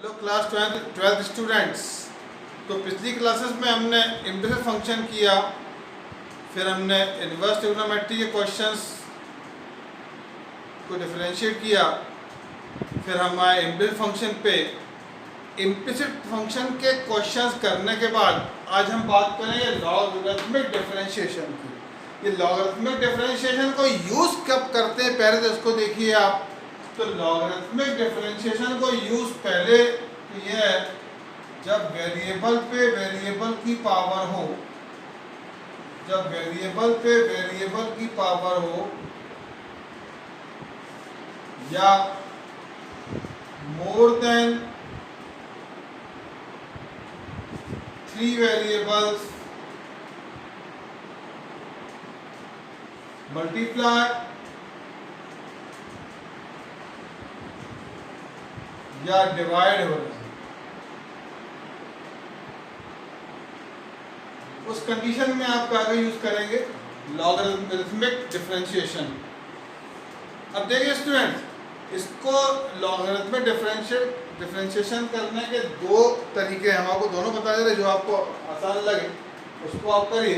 Hello class twelfth students. तो पिछली classes में हमने इम्प्लिसिट फंक्शन किया, फिर हमने इन्वर्स ट्रिग्नोमेट्री के क्वेश्चंस को डिफरेंशिएट किया, फिर हम आए इम्प्लिसिट फंक्शन पे। इम्प्लिसिट फंक्शन के क्वेश्चंस करने के बाद आज हम बात करेंगे लॉगरिथमिक डिफरेंशिएशन की। ये लॉगरिथमिक डिफरेंशिएशन को यूज़ कब करते हैं पहले तो इसको देखिए आप। तो लॉगरिथमिक डिफरेंशिएशन को यूज़ पहले ये है जब वेरिएबल पे वेरिएबल की पावर हो, जब वेरिएबल पे वेरिएबल की पावर हो या मोर देन 3 वेरिएबल्स मल्टीप्लाई या डिवाइड हो रहे हैं, उस कंडीशन में आप क्या यूज करेंगे लॉगरिथमिक डिफरेंशिएशन। अब देखिए स्टूडेंट्स, इसको लॉगरिथमिक डिफरेंशिएशन करने के दो तरीके हैं, हम आपको दोनों बता दे रहे, जो आपको आसान लगे उसको आप करिए।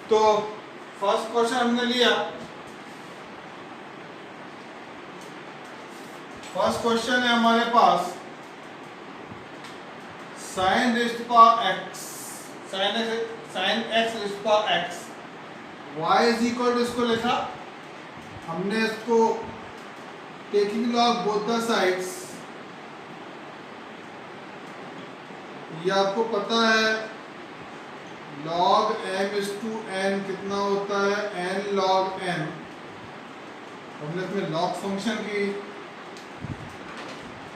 तो फर्स्ट क्वेश्चन हमने लिया, फर्स्ट क्वेश्चन है हमारे पास sine raised power X, sine x raised power X, Y is equal to, इसको लिखा हमने, इसको taking log both the sides. ये आपको पता है log m is to n कितना होता है, n log m। हमने इसमें log फंक्शन की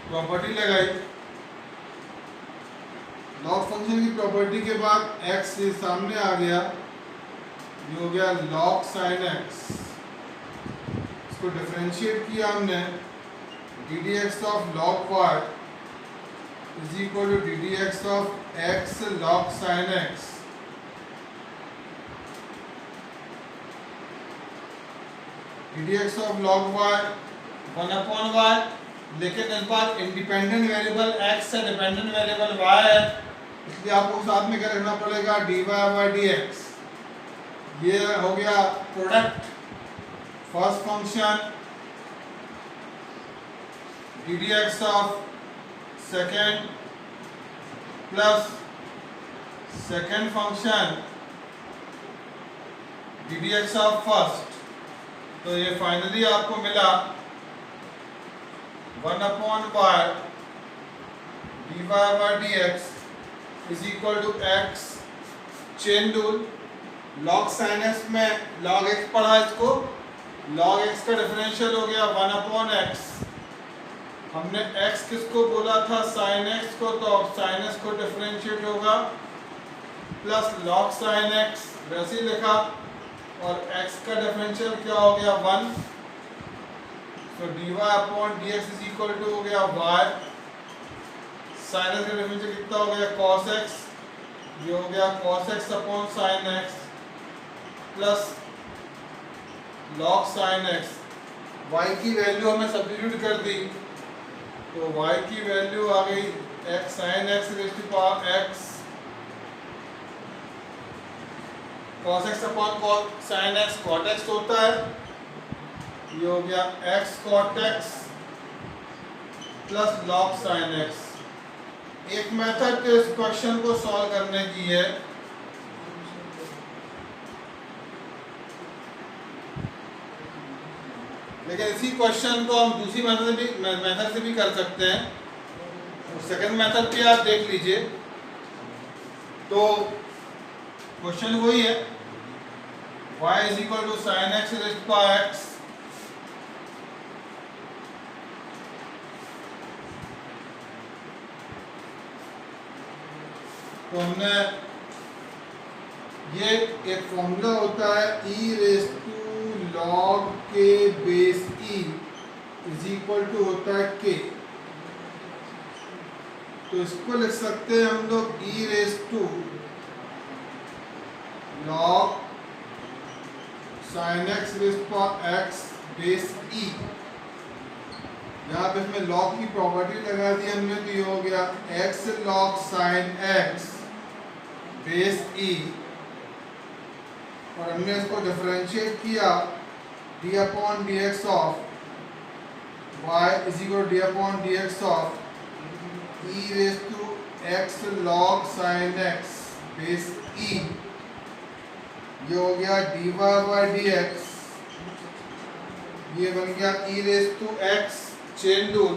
प्रॉपर्टी लगाई, लॉग फंक्शन की प्रॉपर्टी के बाद x ये सामने आ गया, ये हो गया log sin x। इसको डिफरेंशिएट किया हमने, d d x of log y is equal to d d x of x log sin x। D d x of log y 1/y, लेकिन इस बार इंडिपेंडेंट वेरिएबल x से dependent variable y है, इसलिए आपको साथ में क्या रखना पड़ेगा, dy by dx। ये हो गया product first function ddx of second plus second function ddx of first. तो ये फाइनली आपको मिला 1/y dy by dx is equal to x, chain rule, log sin x में log x पढ़ा, इसको log x का डिफरेंशियल हो गया 1/x। हमने x किसको बोला था, sin x को, तो sin x को डिफरेंशिएट होगा प्लस log sin x वैसे ही लिखा, और x का डिफरेंशियल क्या हो गया 1, तो dy upon dx is equal to हो गया y, sin x का डिफरेंशियल कितना हो गया cos x, ये हो गया cos x upon sin x plus log sin x। y की वैल्यू हमें सब्स्टिट्यूट कर दी, तो y की वैल्यू आ गई x sin x raised to power x, cos x upon sin x cot x होता है, ये हो गया x cot x plus log sin x। एक मेथड इस क्वेश्चन को सॉल्व करने की है, लेकिन इसी क्वेश्चन को हम दूसरी मेथड से भी कर सकते हैं। सेकंड मेथड भी आप देख लीजिए। तो क्वेश्चन वही है, y is equal to sine x raised to power x, तो हमने ये एक फॉर्मूला होता है e raise to log k base e is equal to होता है k। तो इसको लिख सकते हैं हम लोग e raise to log sin x raise to power x base e। यहाँ पे इसमें लॉग की प्रॉपर्टी लगा दी हमने, तो ये हो गया x log sin x base e, और हमने इसको डिफरेंशिएट किया d upon dx of y is equal d upon dx of e raise to x log sin x base e, ये हो गया dy बाय dx, ये बन गया e raise to x chain rule,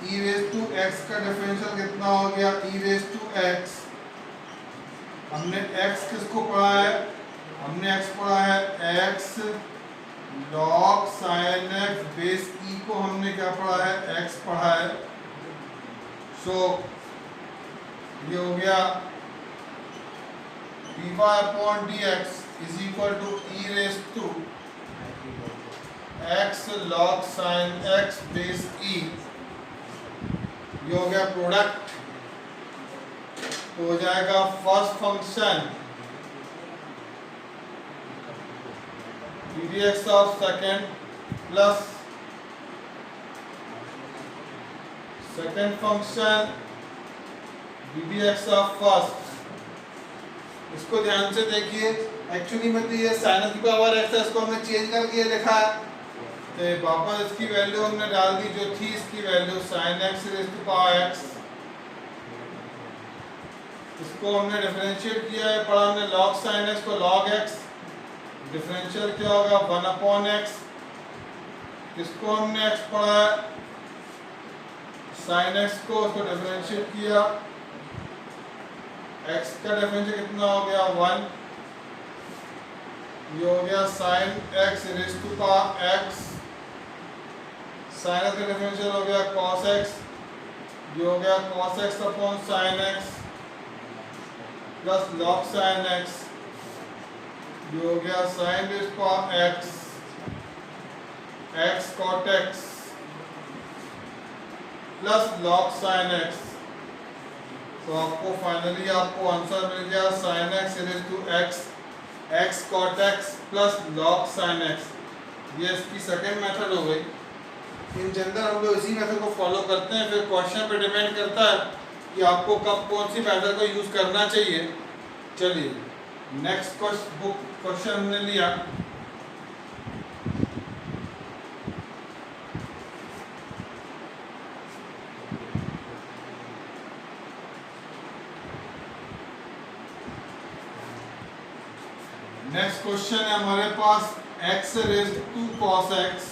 e raise to x का differential कितना हो गया e रेज टू x, हमने x किसको पढ़ा है, हमने x पढ़ा है x log sin x base e को हमने क्या पढ़ा है x पढ़ा है, सो ये हो गया dy upon dx is equal to e raise to x log sin x base e, ये हो गया प्रोडक्ट, तो हो जाएगा first function dx of second plus second function dx of first. इसको ध्यान से देखिए, एक्चुअली में तो ये sin की पावर x है, इसको हमने चेंज करके लिखा है, तो वापस इसकी वैल्यू हमने डाल दी जो थी इसकी value sin x raise to power x, इसको हमने डिफरेंशिएट किया है, पढ़ा हमने log sin x को log x, डिफरेंशियल क्या होगा 1 अपॉन x, इसको हमने x पढ़ा है sin x को, उसको डिफरेंशिएट किया, x का डिफरेंशियल कितना हो गया 1, ये हो गया sin x raise to power x, sin x का डिफरेंशियल हो गया cos x, ये हो गया cos x upon sin x plus log sin x, ये हो गया sin raise to power x, x cot x plus log sin x, तो आपको फाइनली आपको आंसर मिल गया sin x raise to x, x cot x plus log sin x, ये इसकी सेकेंड मेथड हो गई। इन जनरल हम लोग इसी मेथड को फॉलो करते हैं, फिर क्वेश्चन पे डिपेंड करता है कि आपको कब कौन सी मेथड को यूज़ करना चाहिए। चलिए नेक्स्ट क्वेश्चन हमने लिया, नेक्स्ट क्वेश्चन है हमारे पास x raise to cos x,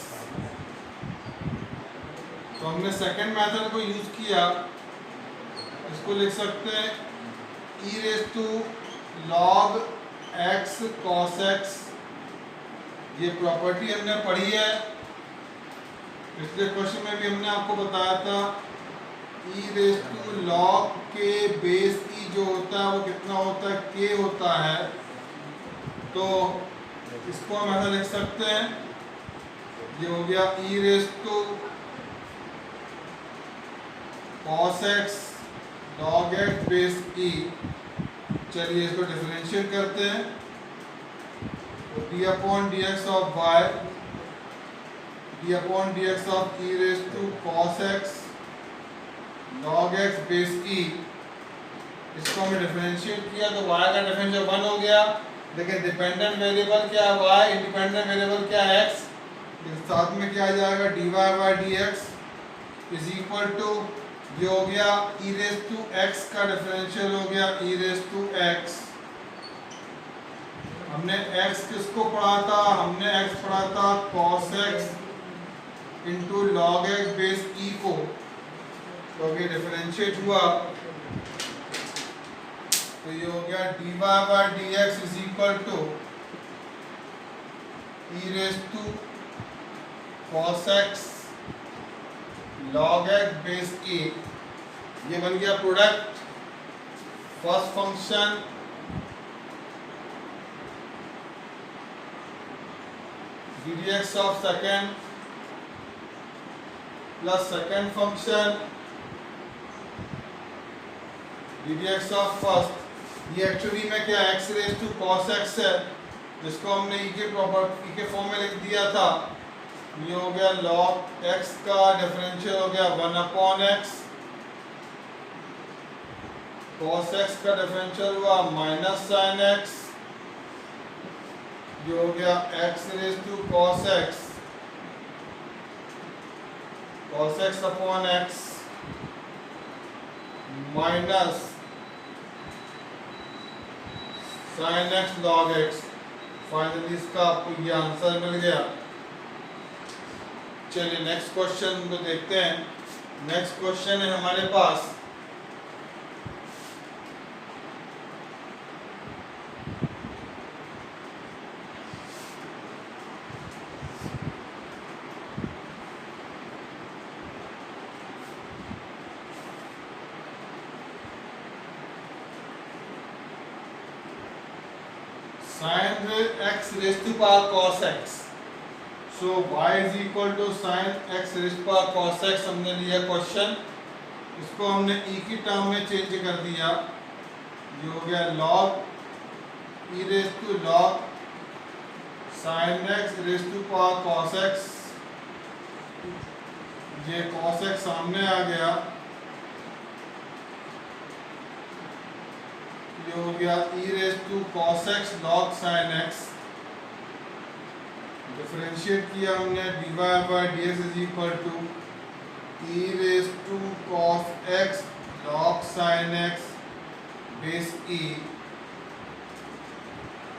तो हमने सेकेंड मेथड को यूज किया, इसको लिख सकते हैं e raise to log x cos x, ये प्रॉपर्टी हमने पढ़ी है, पिछले क्वेश्चन में भी हमने आपको बताया था e raise to log k base e जो होता है वो कितना होता है k होता है, तो इसको हम ऐसा लिख सकते हैं, ये हो गया e raise to cos x log x base e, चलिए इसको डिफरेंशिएट करते हैं, तो d upon dx of y, d upon dx of e raise to cos x log x base e, इसको हमने डिफरेंशिएट किया तो y का डिफरेंशियल 1 हो गया, लेकिन डिपेंडेंट वेरिएबल क्या है y, इंडिपेंडेंट वेरिएबल क्या है x, साथ में क्या आ जाएगा dy by dx is equal to, ये हो गया e रेज़ टू x का डिफरेंशियल हो गया e रेज़ टू x, हमने x किसको पढ़ा था, हमने x पढ़ा था cos x into log x base e को, तो अभी डिफरेंशिएट हुआ तो ये हो गया dy by dx is equal to e raise to cos x log x base e, ये बन गया product, first function dx of second plus second function dx of first, ये एक्चुअली में क्या x raise to cos x है, जिसको हमने e के फॉर्म में लिख दिया था, ये हो गया log x का डिफरेंशियल हो गया 1/x, cos x का डिफरेंशियल हुआ माइनस साइन x, ये हो गया x raise to cos x, cos x upon x minus sine x log x। Finally इसका आपको ये आंसर मिल गया। चलिए नेक्स्ट क्वेश्चन को देखते हैं। नेक्स्ट क्वेश्चन है हमारे पास sin x raised to power cos x। So y is equal to sine x raise to power cos x हमने लिया क्वेश्चन, इसको हमने e की टर्म में चेंज कर दिया। ये हो गया log e raise to log sin x raise to power cos x, ये cos x सामने आ गया, ये हो गया e raise to cos x log sin x। Differentiate किया हमने dy by dx is equal to e raise to cos x log sin x base e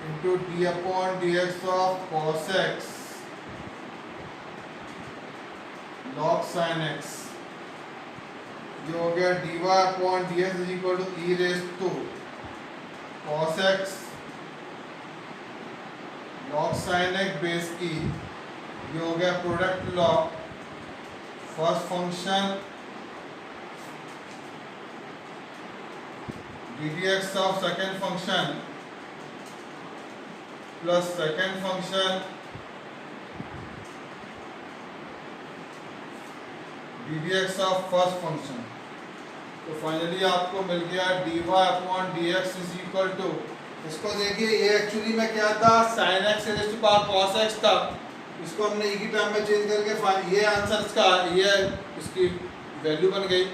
into d upon dx of cos x log sin x। जो हो गया dy upon dx is equal to e raise to cos x log sin x base e, ये हो गया product law first function ddx of second function plus second function ddx of first function. तो finally आपको मिल गया dy upon dx is equal to, इसको देखिए ये एक्चुअली में क्या था sin x raise to power cos x था, इसको हमने e की टर्म में चेंज करके ये आंसर इसका ये इसकी वैल्यू बन गई।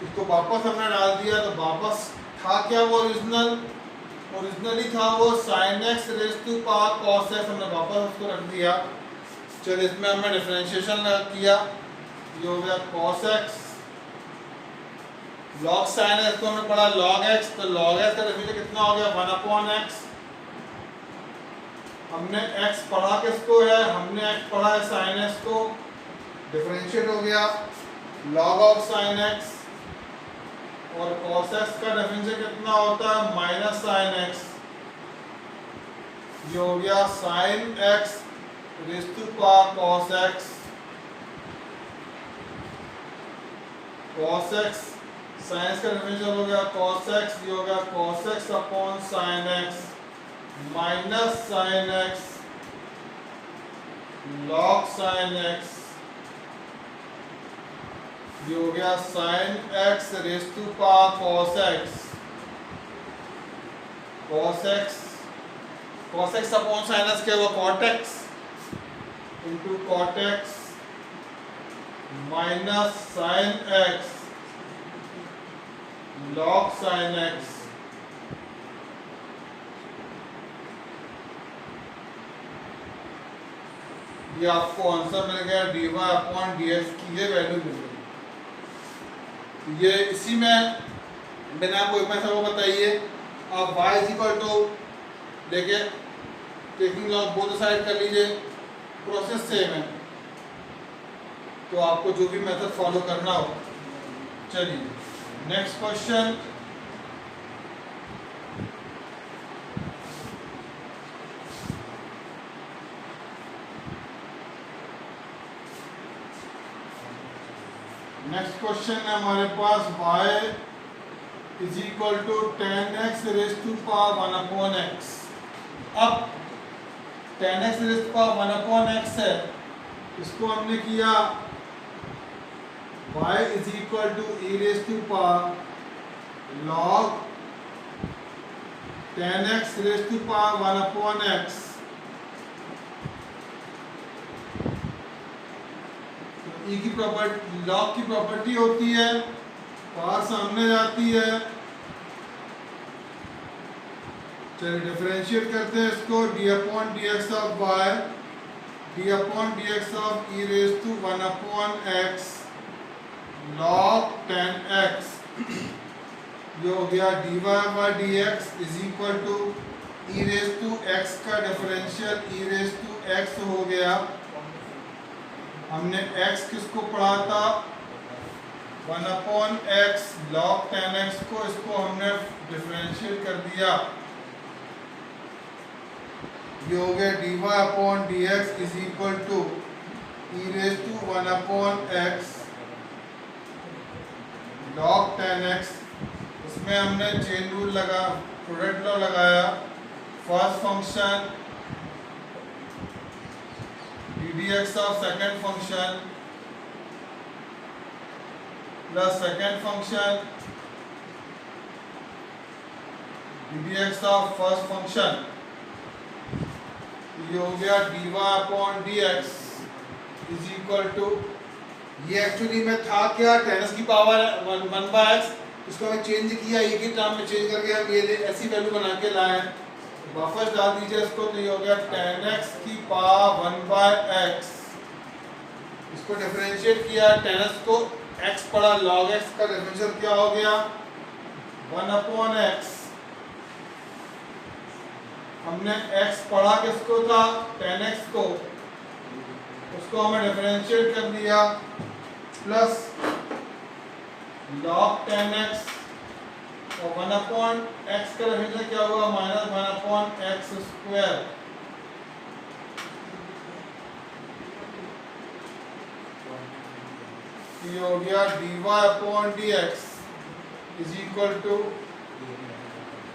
इसको वापस हमने डाल दिया तो वापस था क्या वो ओरिजिनली था वो sin x raise to power cos x, हमने वापस उसको रख दिया। चलिए इसमें हमने डिफरेंशिएशन किया, ये हो गया cos x log sin x को हमने पढ़ा log x, तो log x का डेफिनेशन कितना हो गया 1/x। हमने x पढ़ा किसको है, हमने x पढ़ा है sin x को, डिफरेंशिएट हो गया log of sin x, और cos x का डेफिनेशन कितना होता है माइनस sin x, ये हो गया sin x raise to power cos x, cos x science का डेफिनेशन हो गया cos x, ये हो गया cos x upon sin x minus sin x log sin x, ये हो गया sin x raise to power cos x, cos x upon sin x क्या हुआ cot x into cot x minus sin x log sin x। ये आपको answer मिल गया dy upon dx की ये वैल्यू मिल गई। ये इसी में मैंने आपको एक मैथड वो बताइए, आप y इज इक्वल टू लेके टेकिंग लॉग बोथ साइड कर लीजिए, प्रोसेस सेम है, तो आपको जो भी मेथड फॉलो करना हो। चलिए नेक्स्ट क्वेश्चन, नेक्स्ट क्वेश्चन है हमारे पास y is equal to 10x raise to power 1/x। अब 10x raise to power 1/x है, इसको हमने किया y is equal to e raise to power log 10x raise to power 1/x e की property, log की property होती है, power सामने जाती है। चलिए डिफरेंशिएट करते हैं इसको, D upon D x of Y, D upon D x of E raise to 1 upon x log 10x, ये हो गया D Y by D x is equal to E raise to x का differential E raise to X हो गया। हमने x किसको पढ़ा था, 1 अपॉन एक्स लॉग 10x को, इसको हमने डिफरेंशिएट कर दिया, ये हो गया D y upon D x is equal to E raise to 1 upon x log 10x। इसमें हमने चेन रूल लगा, प्रोडक्ट लॉ लगाया, first function d d x of second function plus second function d d x of first function, ये हो गया D y upon D x is equal to, ये actually में था क्या, 10x की पावर 1 बाय एक्स, इसको हमें चेंज किया, एक ही टर्म में चेंज करके हम ये ऐसी वैल्यू बना के लाए हैं, वापस डाल दीजिए इसको, तो ये हो गया 10x की पावर 1 बाय एक्स, इसको डिफरेंशिएट किया, 10x को x पढ़ा, log x का डिफरेंशियल क्या हो गया 1 अपॉन एक्स। हमने x पढ़ा किसको था, 10x को, उसको हमें डिफरेंशिएट कर दिया, प्लस log 10x और 1 अपॉन एक्स का डिफरेंशियल क्या होगा, माइनस 1 अपॉन एक्स स्क्वायर। ये हो गया D y upon D x is equal to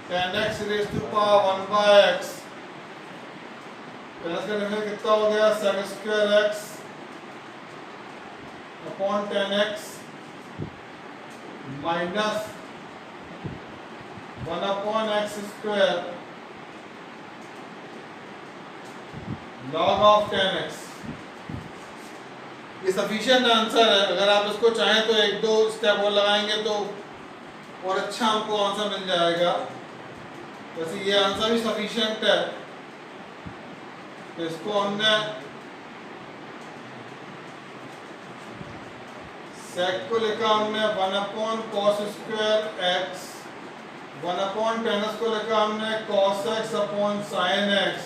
10x raise to power 1 by x, 10x का डिफरेंशियल कितना हो गया, sec square x upon 10x minus 1 upon x square log of 10x। ये sufficient answer है, अगर आप इसको चाहें तो एक दो स्टेप और लगाएंगे तो और अच्छा हमको आंसर मिल जाएगा। वैसे ये आंसर भी सफिशिएंट है, तो इसको हमने सेक को लिखा हमने 1 upon cos square x, 1 upon 10x को लिखा हमने cos x upon sine x,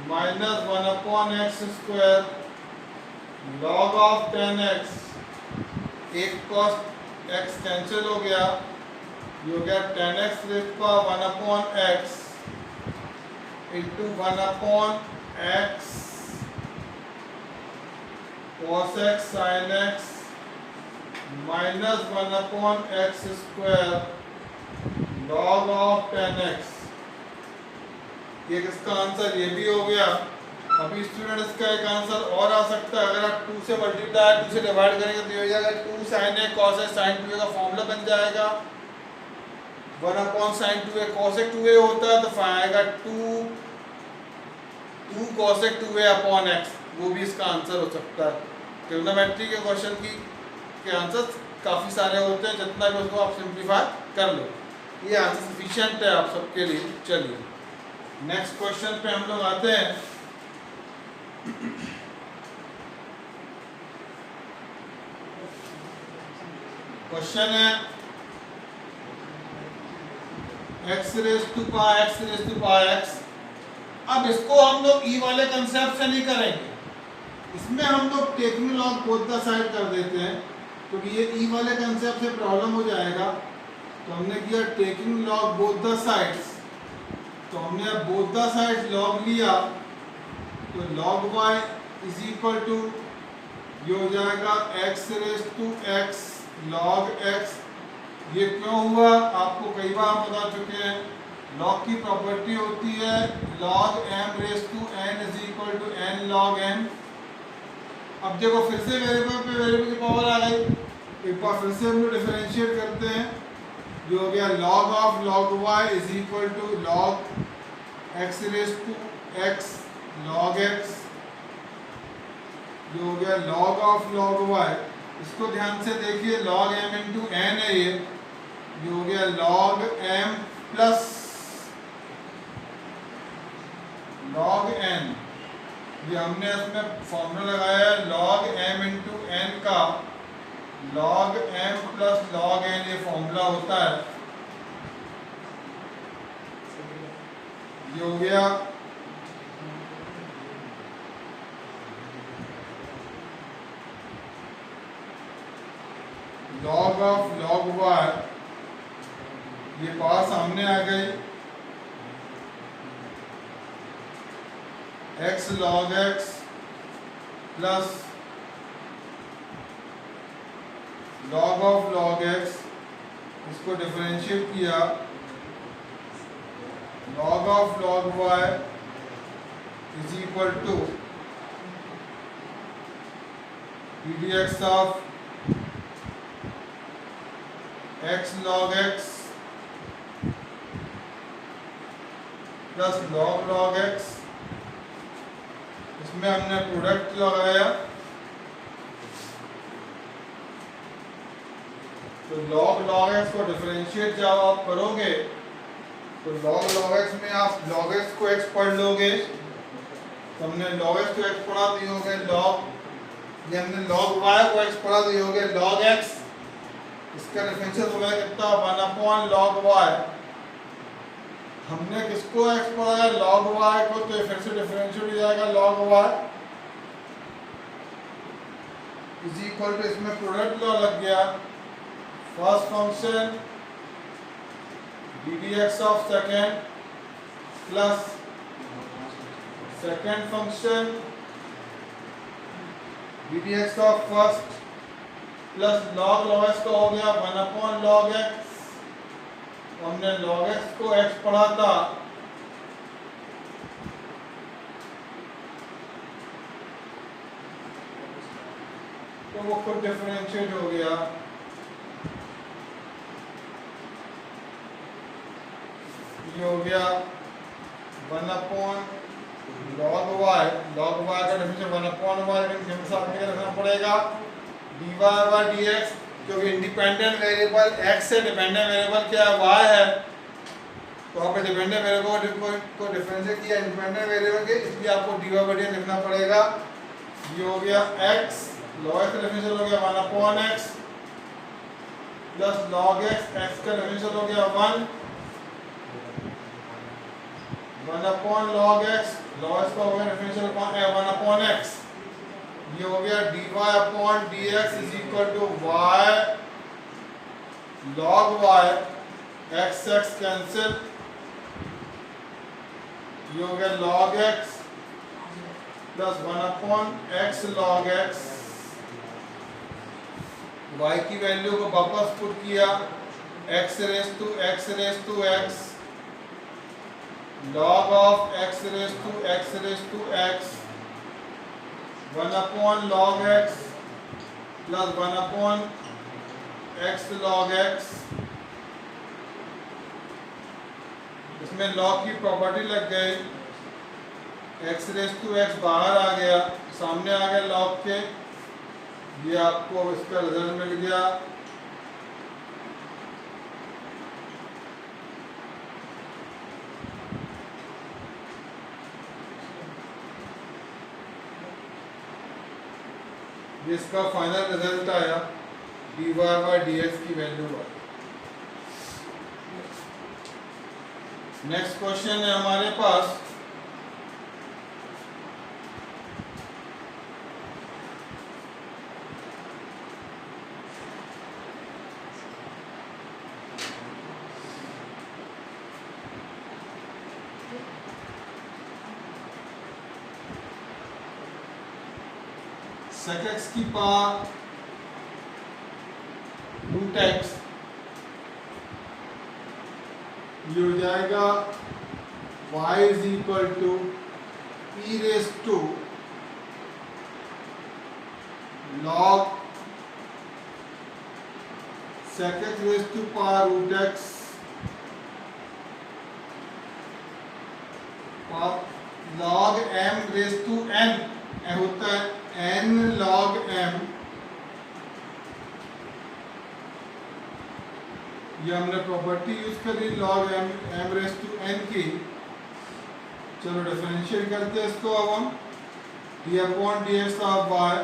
minus 1 upon x square log of 10x, एक कॉस x कैंसिल हो गया, ये हो गया 10x rays power 1 upon x into 1 upon x cos x sin x minus 1 upon x square log of 10x। ये किसका answer ये भी हो गया। अभी स्टूडेंट इसका एक आंसर और आ सकता है, अगर आप 2 से मल्टीप्लाई 2 से डिवाइड करेंगे तो ये हो जाएगा 2 sin a cos a sin 2a का फॉर्मूला बन जाएगा। 1 upon sin 2a cos a 2a होता है तो आएगा 2 cos a 2a upon x, वो भी इसका आंसर हो सकता है। ट्रिग्नोमेट्री के क्वेश्चन के आंसर काफ़ी सारे होते हैं, जितना भी उसको आप सिंप्लीफाई कर लो, ये आंसर सफिशिएंट है आप सबके लिए। चलिए नेक्स्ट क्वेश्चन पे हम लोग आते हैं। क्वेश्चन है x raise to power x। अब इसको हम लोग ई वाले कंसेप्ट से नहीं करेंगे, इसमें हम लोग taking log both the side कर देते हैं, क्योंकि ये ई वाले कंसेप्ट से प्रॉब्लम हो जाएगा। तो हमने किया taking log both the sides, तो हमने अब बोथ द साइड्स लॉग लिया, तो log y is equal to ये हो जाएगा x raise to x log x। ये क्यों हुआ आपको कई बार हम बता चुके हैं, लॉग की प्रॉपर्टी होती है log m raise to n is equal to n log m। अब देखो फिर से वेरिएबल पे वेरिएबल की पावर आ गई, एक बार फिर से हम लोग डिफरेंशिएट करते हैं, जो हो गया log of log y is equal to log x raise to x log x। ये हो गया log ऑफ log y। इसको ध्यान से देखिए, log m इंटू n है ये हो गया log m plus log n। ये हमने इसमें फॉर्मूला लगाया है log m इंटू n का log m plus log n, ये फॉर्मूला होता है। ये हो गया log ऑफ log y, ये पास सामने आ गई, x log x plus log of log x, इसको डिफरेंशिएट किया, log of log y is equal to pdx of x log x plus log x। इसमें हमने प्रोडक्ट लगाया, तो log x को डिफरेंशिएट जब आप करोगे तो log x में आप log x को x पढ़ लोगे, तो हमने log x को x पढ़ा दिए होंगे, ये हमने log y को x पढ़ा दिए होंगे log x। इसका डिफरेंशियल हो गया कितना, 1 log y। हमने किसको x पढ़ा है, log y को, तो फिर से डिफरेंशियल हो जाएगा log y is equal to, इसमें प्रोडक्ट लॉ लग गया, first function ddx of second plus second function ddx of first plus log x का हो गया 1 log x। हमने log x को x पढ़ा था, तो वो खुद डिफरेंशिएट हो गया। ये हो गया 1 log y, log y का डिफरेंशियल 1 y, लेकिन साथ में रखना पड़ेगा dy by dx, क्योंकि इंडिपेंडेंट वेरिएबल x से डिपेंडेंट वेरिएबल क्या है, y है, तो आपने डिपेंडेंट वेरिएबल को डिफरेंशिएट किया इंडिपेंडेंट वेरिएबल के, इसलिए आपको dy by dx लिखना पड़ेगा। ये हो गया x, log x का डिफरेंशियल हो गया 1/x plus log x, x का डिफरेंशियल हो गया 1 log x, log x का हो गया डिफरेंशियल 1/x। ये हो गया dy upon dx is equal to y log y, x cancel, ये हो गया log x plus 1/x log x। y की वैल्यू को वापस पुट किया, x raise to x log of x raise to x 1 log x plus 1/x log x। इसमें log की प्रॉपर्टी लग गई, x रेज़ टू x बाहर आ गया, सामने आ गया log के, ये आपको इसका रिजल्ट मिल गया। इसका फाइनल रिजल्ट आया dy by dx की वैल्यू है। नेक्स्ट क्वेश्चन है हमारे पास, sec x की पावर रूट x, ये हो जाएगा y is equal to e raise to log sec x raise to power root x log m raise to n होता है एन लॉग एम, ये हमने प्रॉपर्टी यूज करी log m m raise to n की। चलो differentiate करते हैं इसको अब हम। D upon D x of Y,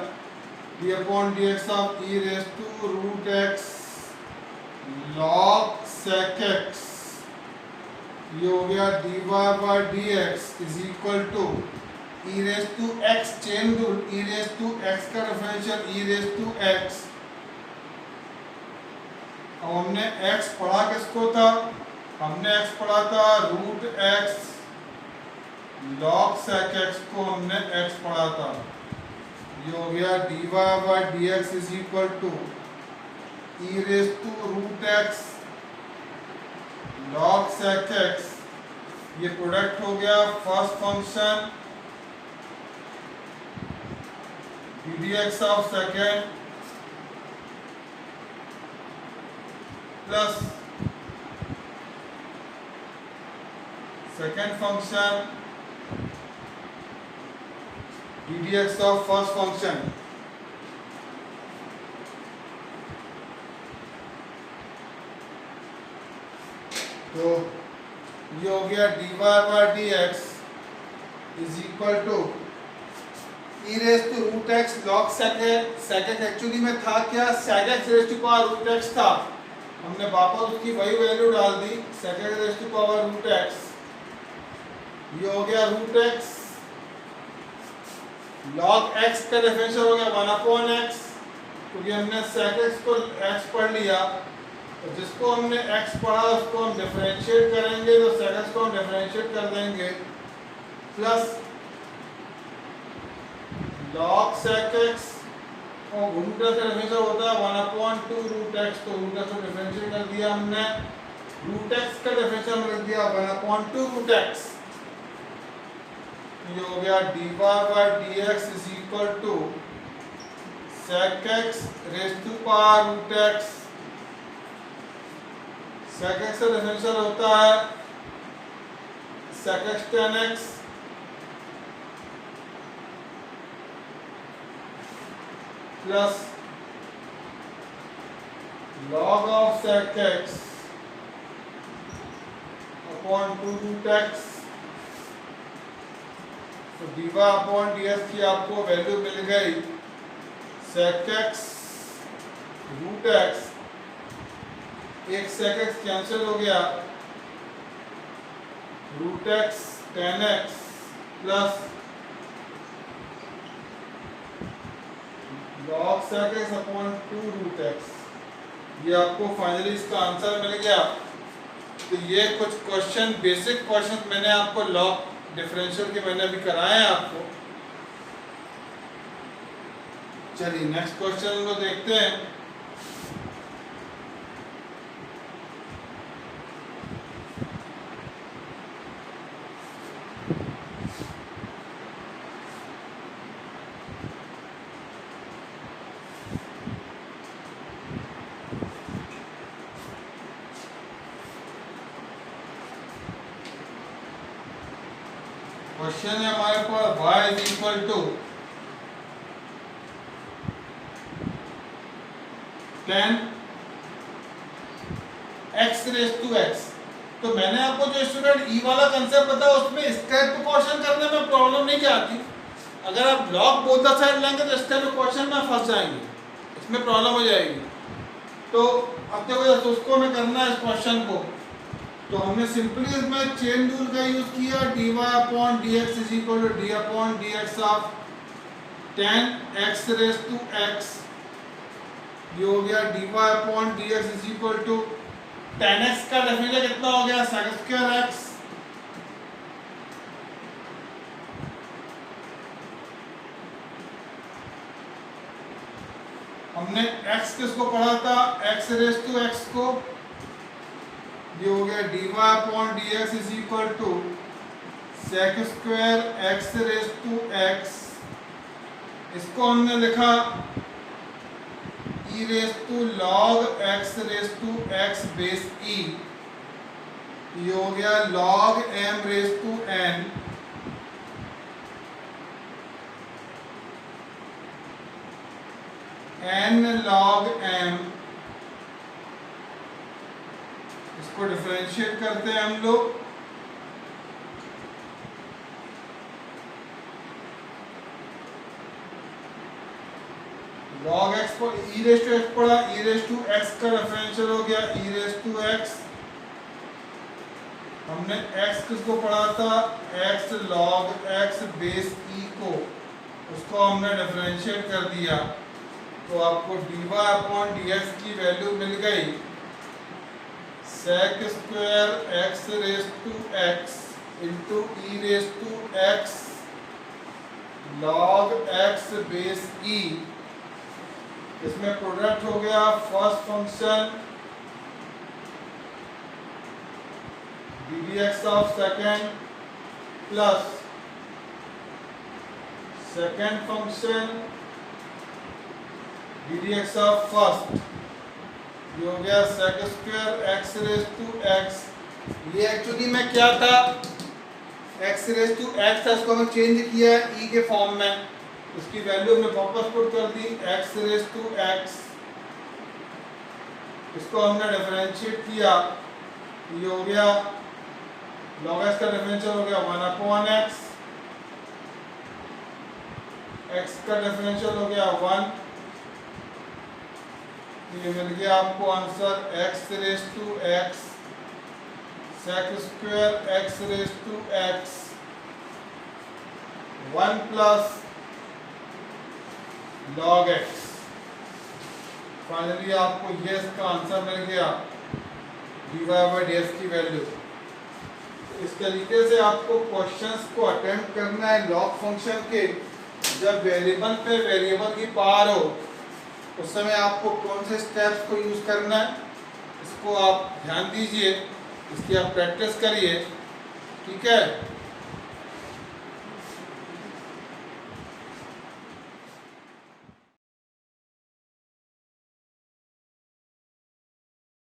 D upon D x of e raise to root x log sec x, ये हो गया D Y by D x is equal to e raise to x, chain rule e raise to x का differential e raise to x. अब हमने x पढ़ा किसको था, हमने x पढ़ा था root x log sec x को हमने x पढ़ा था। ये हो गया D Y by D x is equal to e raise to root x log sec x, ये प्रोडक्ट हो गया first function d d x of second plus second function d d x of first function. तो ये हो गया D Y by D x is equal to e raise to root x log sec x, actually में था क्या, sec x raise to power root x था, हमने वापस उसकी वही वैल्यू डाल दी sec x raise to power root x. ये हो गया रूट एक्स लॉग एक्स का डिफरेंशियल हो गया 1/x, क्योंकि हमने सेक एक्स को x पढ़ लिया, तो जिसको हमने x पढ़ा उसको हम डिफरेंशिएट करेंगे, तो सेक एक्स को हम डिफरेंशिएट कर देंगे प्लस लॉग सेक एक्स और रूट एक्स का डिफरेंशियल होता है 1/2 रूट एक्स, तो रूट एक्स को डिफरेंशिएट कर दिया हमने, रूट एक्स का डिफरेंशियल रख दिया 1/2 रूट एक्स। ये हो गया D Y by D x is equal to sec x raise to power root x, sec x का डिफरेंशियल होता है sec x tan x plus log of sec x upon 2 root x. तो d y upon D x की आपको value मिल गई सेक x root x, एक सेक x cancel हो गया, root x tan x plus log sec x upon 2 root x. ये आपको फाइनली इसका आंसर मिल गया। तो ये कुछ क्वेश्चन बेसिक क्वेश्चन मैंने आपको लॉग डिफरेंशियल के मैंने अभी कराए हैं आपको। चलिए नेक्स्ट क्वेश्चन हम लोग देखते हैं। क्वेश्चन है हमारे पास y is equal to 10 x raise to x। तो मैंने आपको जो स्टूडेंट ई वाला कंसेप्ट बताया उसमें स्टेप टू क्वेश्चन करने में प्रॉब्लम नहीं आती। अगर आप लॉग बोथ द साइड लेंगे तो स्टेप टू क्वेश्चन में फंस जाएंगे, इसमें प्रॉब्लम हो जाएगी। तो अब देखो उसको हमें करना है इस क्वेश्चन को, तो हमने सिंपली इसमें चेन रूल का यूज किया, d y upon D x is equal to d upon D x of 10x raise to x। ये हो गया D y upon D x is equal to 10x का डेफिनेशन कितना हो गया सेक स्क्वायर x, हमने x किसको पढ़ा था x रेस टू x को। ये हो गया D y upon D x is equal to sec square x raise to x, इसको हमने लिखा e raise to log x raise to x base e. ये हो गया log m raise to n n log m, इसको differentiate करते हैं हम लोग। log x को e रेस टू x पढ़ा, e रेस टू x का रेफरेंशियल हो गया e रेस टू x। हमने x किसको पढ़ा था, x log x base e को, उसको हमने डिफरेंशिएट कर दिया, तो आपको dy अपॉन dx की वैल्यू मिल गई sec square x raise to x into e raise to x log x base e। इसमें प्रोडक्ट हो गया first function ddx of second plus second function ddx of first, ये हो गया sec square x raise to x। ये actually में क्या था, x रेस टू x था, इसको हमने चेंज किया है e के फॉर्म में, उसकी वैल्यू हमने वापस पुट कर दी x रेस टू x। इसको हमने डिफरेंशिएट किया, ये हो गया log x का डिफरेंशियल हो गया 1 अपॉन x, x का डिफरेंशियल हो गया 1, ये मिल गया आपको answer x raise to x sec square x raise to x 1 plus log x। Finally आपको ये इसका आंसर मिल गया dy बाई dx की वैल्यू। इस तरीके से आपको क्वेश्चंस को अटेम्प्ट करना है लॉग फंक्शन के। जब वेरिएबल पे वेरिएबल की पावर हो उस समय आपको कौन से स्टेप्स को यूज करना है, इसको आप ध्यान दीजिए, इसकी आप प्रैक्टिस करिए, ठीक है।